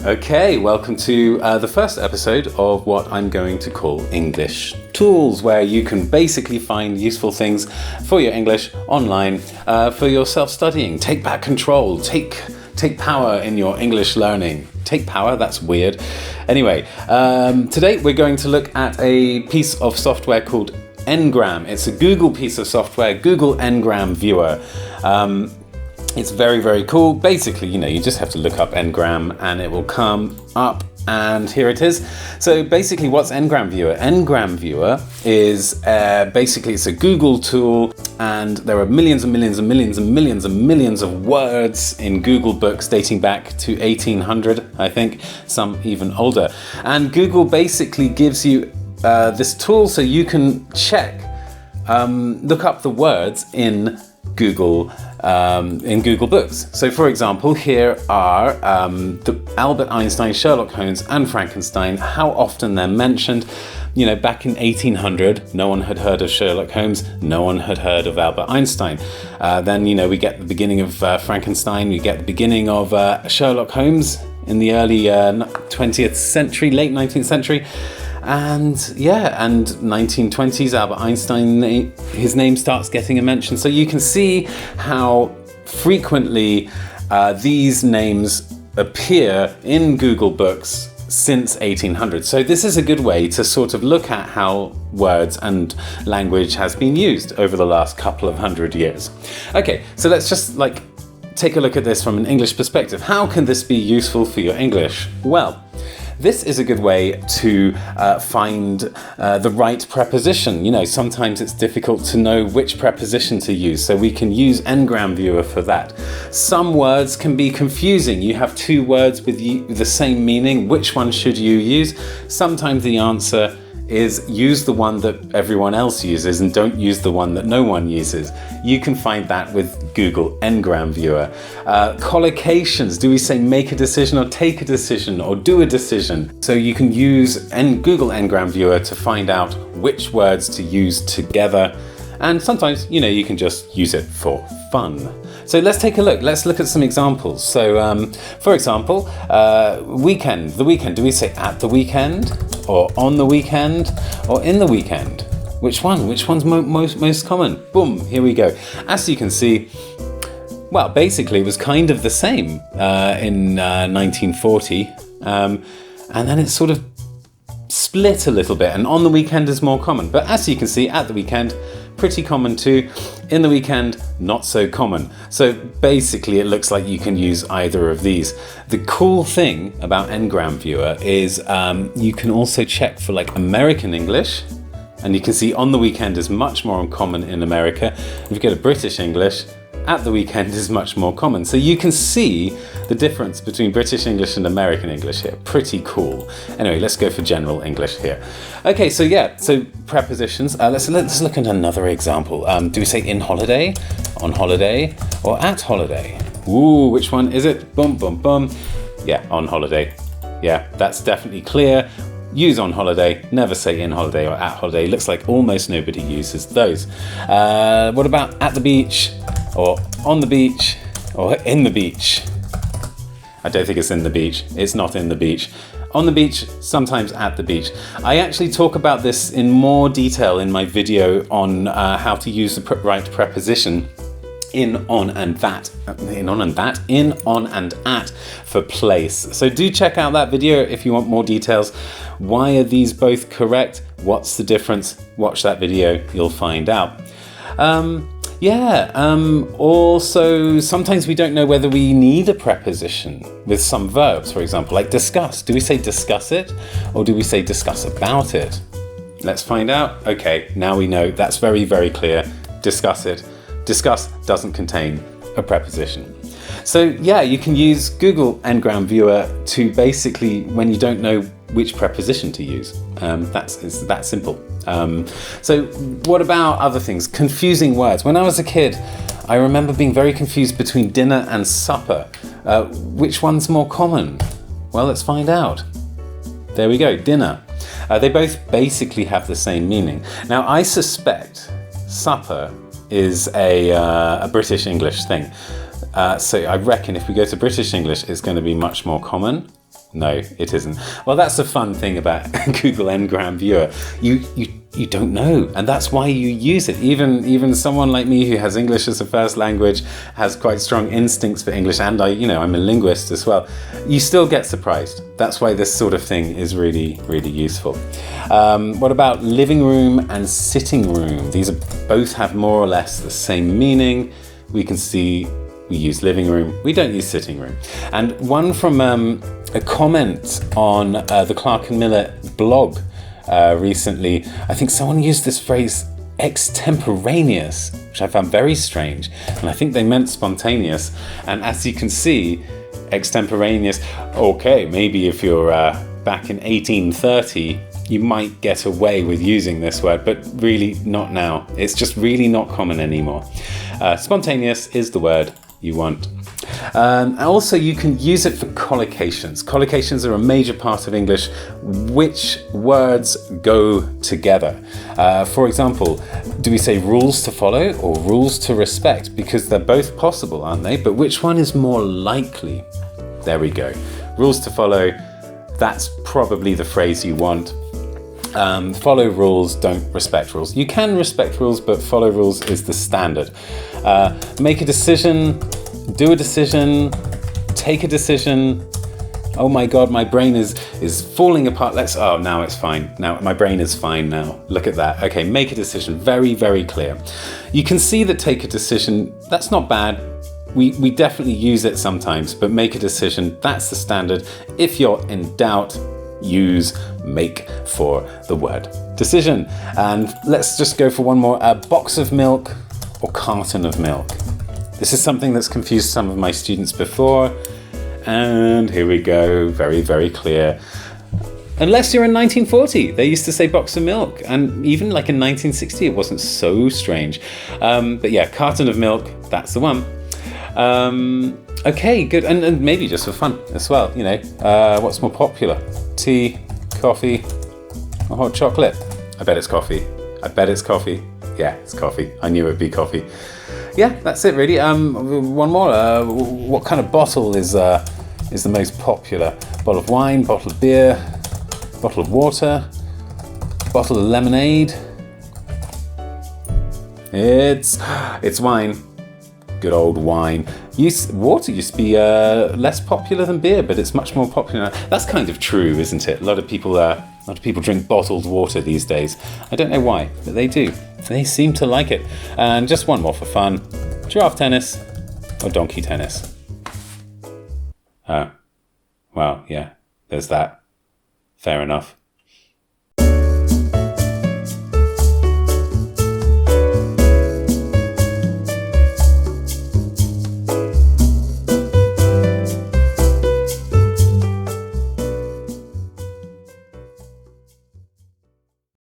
Okay, welcome to the first episode of what I'm going to call English Tools, where you can basically find useful things for your English online for your self-studying. Take back control, take power in your English learning. Take power, that's weird. Anyway, today we're going to look at a piece of software called Ngram. It's a Google piece of software, Google Ngram Viewer. It's very, very cool. Basically, you just have to look up Ngram and it will come up, and here it is. So basically, what's Ngram Viewer? Ngram Viewer is basically it's a Google tool, and there are millions and millions and millions and millions and millions of words in Google books dating back to 1800, I think, some even older. And Google basically gives you this tool so you can check, look up the words in Google Books. So for example, here are the Albert Einstein, Sherlock Holmes and Frankenstein, how often they're mentioned. Back in 1800, no one had heard of Sherlock Holmes, no one had heard of Albert Einstein. Then, we get the beginning of Frankenstein, we get the beginning of Sherlock Holmes in the early 20th century, late 19th century. And 1920s, Albert Einstein, his name starts getting a mention. So you can see how frequently these names appear in Google Books since 1800. So this is a good way to sort of look at how words and language has been used over the last couple of hundred years. Okay, so let's just take a look at this from an English perspective. How can this be useful for your English? Well, this is a good way to find the right preposition. Sometimes it's difficult to know which preposition to use, so we can use Ngram Viewer for that. Some words can be confusing. You have two words with the same meaning. Which one should you use? Sometimes the answer is use the one that everyone else uses and don't use the one that no one uses. You can find that with Google Ngram Viewer. Collocations, do we say make a decision or take a decision or do a decision? So you can use Google Ngram Viewer to find out which words to use together. And sometimes, you can just use it for fun. So let's take a look. Let's look at some examples. So, for example, weekend, the weekend. Do we say at the weekend or on the weekend or in the weekend? Which one? Which one's most common? Boom, here we go. As you can see, well, basically it was kind of the same in 1940. And then it sort of split a little bit, and on the weekend is more common. But as you can see, at the weekend, pretty common too. In the weekend, not so common. So basically it looks like you can use either of these. The cool thing about Ngram Viewer is you can also check for American English, and you can see on the weekend is much more common in America. If you go to British English, at the weekend is much more common. So you can see the difference between British English and American English here. Pretty cool. Anyway, let's go for general English here. Okay, so prepositions. Let's look at another example. Do we say in holiday, on holiday, or at holiday? Ooh, which one is it? Boom, boom, boom. Yeah, on holiday. Yeah, that's definitely clear. Use on holiday, never say in holiday or at holiday. Looks like almost nobody uses those. What about at the beach, or on the beach, or in the beach? I don't think it's in the beach. It's not in the beach. On the beach, sometimes at the beach. I actually talk about this in more detail in my video on how to use the right preposition in, on, and that, in, on, and at for place. So do check out that video if you want more details. Why are these both correct? What's the difference? Watch that video, you'll find out. Also, sometimes we don't know whether we need a preposition with some verbs, for example, like discuss. Do we say discuss it, or do we say discuss about it? Let's find out. Okay, now we know. That's very, very clear. Discuss it. Discuss doesn't contain a preposition. So you can use Google Ngram Viewer to basically, when you don't know which preposition to use. It's that simple. So what about other things? Confusing words. When I was a kid, I remember being very confused between dinner and supper. Which one's more common? Well, let's find out. There we go, dinner. They both basically have the same meaning. Now, I suspect supper is a British English thing. So I reckon if we go to British English, it's going to be much more common. No, it isn't. Well, that's the fun thing about Google Ngram Viewer. You don't know, and that's why you use it. Even someone like me who has English as a first language, has quite strong instincts for English, and I'm a linguist as well. You still get surprised. That's why this sort of thing is really, really useful. What about living room and sitting room? These both have more or less the same meaning. We can see we use living room. We don't use sitting room. And one from a comment on the Clark and Miller blog recently, I think someone used this phrase extemporaneous, which I found very strange, and I think they meant spontaneous. And as you can see, extemporaneous, okay, maybe if you're back in 1830, you might get away with using this word, but really not now. It's just really not common anymore. Spontaneous is the word you want. Also, you can use it for collocations. Collocations are a major part of English. Which words go together? For example, do we say rules to follow or rules to respect? Because they're both possible, aren't they? But which one is more likely? There we go. Rules to follow, that's probably the phrase you want. Follow rules, don't respect rules. You can respect rules, but follow rules is the standard. Make a decision, do a decision, take a decision. Oh my God, my brain is falling apart. Now it's fine. Now my brain is fine now. Look at that. Okay, make a decision. Very, very clear. You can see that take a decision, that's not bad. We definitely use it sometimes, but make a decision, that's the standard. If you're in doubt, use make for the word decision. And let's just go for one more. A box of milk or carton of milk. This is something that's confused some of my students before. And here we go. Very, very clear. Unless you're in 1940, they used to say box of milk. And even like in 1960, it wasn't so strange. But yeah, carton of milk, that's the one. Okay, good. And maybe just for fun as well, what's more popular? Tea, coffee, or hot chocolate? I bet it's coffee. Yeah, it's coffee. I knew it'd be coffee. Yeah, that's it really. One more. What kind of bottle is the most popular? Bottle of wine, bottle of beer, bottle of water, bottle of lemonade. It's wine. Good old wine. Water used to be less popular than beer, but it's much more popular now. That's kind of true, isn't it? A lot of people drink bottled water these days. I don't know why, but they do. They seem to like it. And just one more for fun. Giraffe tennis or donkey tennis? Oh, well, yeah, there's that. Fair enough.